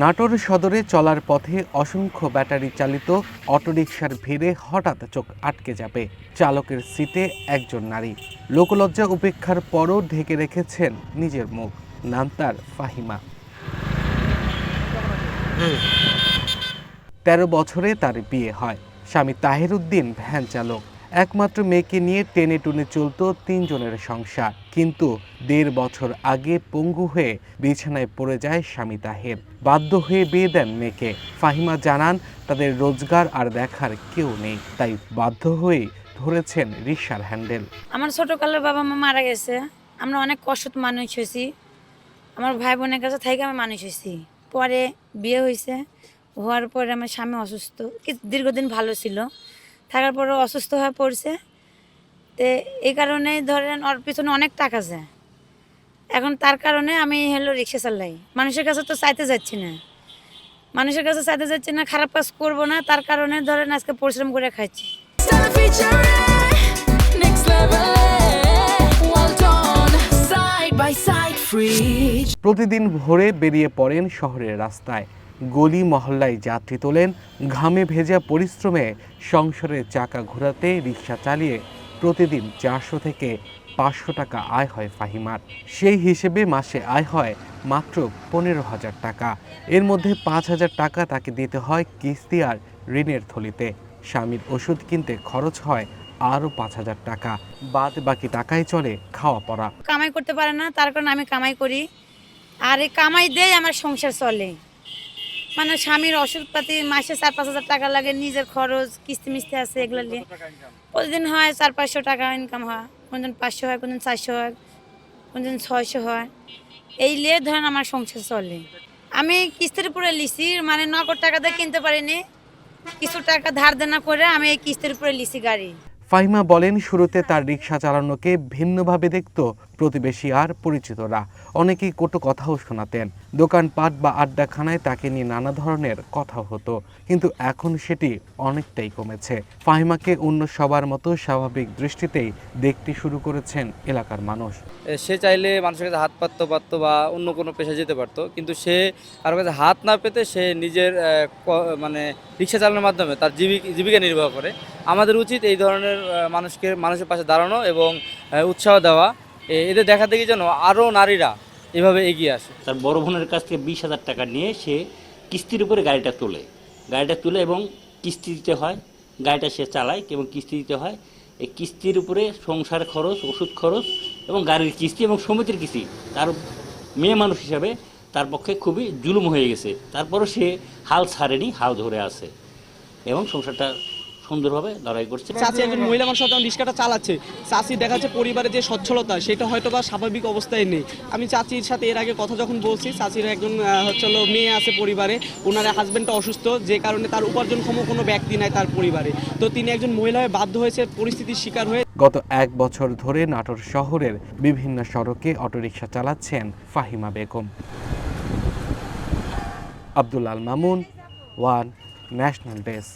নাটোর সদরে চলার পথে অসংখ্য ব্যাটারি চালিত অটোরিকশার ভিড়ে হঠাৎ চোখ আটকে যাবে। চালকের সিটে একজন নারী। লোকলজ্জা উপেক্ষার পরও ঢেকে রেখেছেন নিজের মুখ। নাম তার ফাহিমা। ১৩ বছরে তার বিয়ে হয়। স্বামী তাহের উদ্দিন ভ্যান চালক। একমাত্র মেয়েকে নিয়ে টেনে টুনে চলত ৩ জনের সংসার। কিন্তু ১.৫ বছর আগে পঙ্গু হয়ে বিছানায় পড়ে যায় স্বামী তাহের। বাধ্য হয়ে বিয়ে দেন মেয়েকে। ফাহিমা জানান, তাদের রোজগার আর দেখার কেউ নেই, তাই বাধ্য হয়েই ধরেছেন রিকশার হ্যান্ডেল। আমার ছোটকালের বাবা মা মারা গেছে। আমরা অনেক কষ্ট মানুষ হয়েছি। আমার ভাই বোনের কাছে থেকে আমি মানুষ হয়েছি। পরে বিয়ে হয়েছে, হওয়ার পরে আমার স্বামী অসুস্থ, দীর্ঘদিন ভালো ছিল, থাকার পরে অসুস্থ হয়ে পড়ছে। তো এই কারণে ধরেন ওর পিছনে অনেক টাকা যায়। এখন তার কারণে আমি রিক্সা চালাই। মানুষের কাছে তো চাইতে যাচ্ছি না, খারাপ কাজ করবো না, তার কারণে ধরেন আজকে পরিশ্রম করে খাচ্ছি। প্রতিদিন ভোরে বেরিয়ে পড়েন শহরের রাস্তায়। গলি মহল্লায় যাত্রী তোলেন। ঘামে ভেজা পরিশ্রমে সংসারের চাকা ঘোরাতে রিকশা চালিয়ে প্রতিদিন ৪০০ থেকে ৫০০ টাকা আয় হয় ফাহিমার। সেই হিসেবে মাসে আয় হয় মাত্র ১৫,০০০ টাকা। এর মধ্যে ৫,০০০ টাকা তাকে দিতে হয় কিস্তি আর ঋণের থলিতে। স্বামীর ওষুধ কিনতে খরচ হয় আরও ৫,০০০ টাকা। বাদ বাকি টাকায় চলে খাওয়া পড়া। কামাই করতে পারে না, তার কারণে আমি কামাই করি, আর এই কামাই দিয়ে আমার সংসার চলে। মানে স্বামীর ওষুধপাতি মাসে ৪-৫ হাজার টাকা লাগে, নিজের খরচ কিস্তি মিস্তি আছে, এগুলো নিয়ে প্রতিদিন হয় ৪-৫০০ টাকা ইনকাম হয়। কোনদিন ৫০০ হয়, কোনদিন ৪০০ হয়, কোনদিন ৬০০ হয়। এই নিয়ে ধরেন আমার সংসার চলে। আমি কিস্তির উপরে লিসি, মানে নগদ টাকা দিয়ে কিনতে পারিনি, কিছু টাকা ধার দেনা করে আমি এই কিস্তির উপরে লিসি গাড়ি। ফাহিমা বলেন, শুরুতে তার রিকশা চালানোকে ভিন্নভাবে দেখত প্রতিবেশী আর পরিচিতরা। অনেকেই কটু কথাও শোনাতেন। দোকানপাট বা আড্ডাখানায় তাকে নিয়ে নানা ধরনের কথা হতো, কিন্তু এখন সেটি অনেকটাই কমেছে। ফাহিমাকে অন্য সবার মতো স্বাভাবিক দৃষ্টিতেই দেখতে শুরু করেছেন এলাকার মানুষ। সে চাইলে মানুষের কাছে হাত পাততো বা অন্য কোনো পেশায় যেতে পারতো, কিন্তু সে কারোর কাছে হাত না পেতে সে নিজের মানে রিক্সা চালানোর মাধ্যমে তার জীবিকা নির্বাহ করে। আমাদের উচিত এই ধরনের মানুষের পাশে দাঁড়ানো এবং উৎসাহ দেওয়া। এদের দেখা দেখি যেন আরও নারীরা এভাবে এগিয়ে আসে। তার বড় বোনের কাছ থেকে ২০,০০০ টাকা নিয়ে সে কিস্তির উপরে গাড়িটা তোলে এবং কিস্তি দিতে হয়। গাড়িটা সে চালায় এবং কিস্তি দিতে হয়। এই কিস্তির উপরে সংসার খরচ, ওষুধ খরচ এবং গাড়ির কিস্তি এবং সমিতির কিস্তি তার মেয়ে মানুষ হিসাবে তার পক্ষে খুবই জুলুম হয়ে গেছে। তারপরও সে হাল ছাড়েনি, হাল ধরে আছে এবং সংসারটা সুন্দরভাবে লড়াই করছে। চাচি একজন মহিলা মানুষ যখন রিক্সাটা চালাচ্ছে, চাচি দেখা যাচ্ছে পরিবারের যে সচ্ছলতা সেটা হয়তো বা স্বাভাবিক অবস্থায় নেই। আমি চাচির সাথে এর আগে কথা যখন বলছি, চাচির একজন মেয়ে আছে পরিবারে, ওনার হাজব্যান্ডটা অসুস্থ, যে কারণে তার উপার্জনক্ষম কোনো ব্যক্তি নাই তার পরিবারে। তো তিনি একজন মহিলা হয়ে বাধ্য হয়েছে পরিস্থিতির শিকার হয়ে। গত ১ বছর ধরে নাটোর শহরের বিভিন্ন সড়কে অটোরিকশা চালাচ্ছেন Fahima Begum. Abdul Al Mamun, one national desk.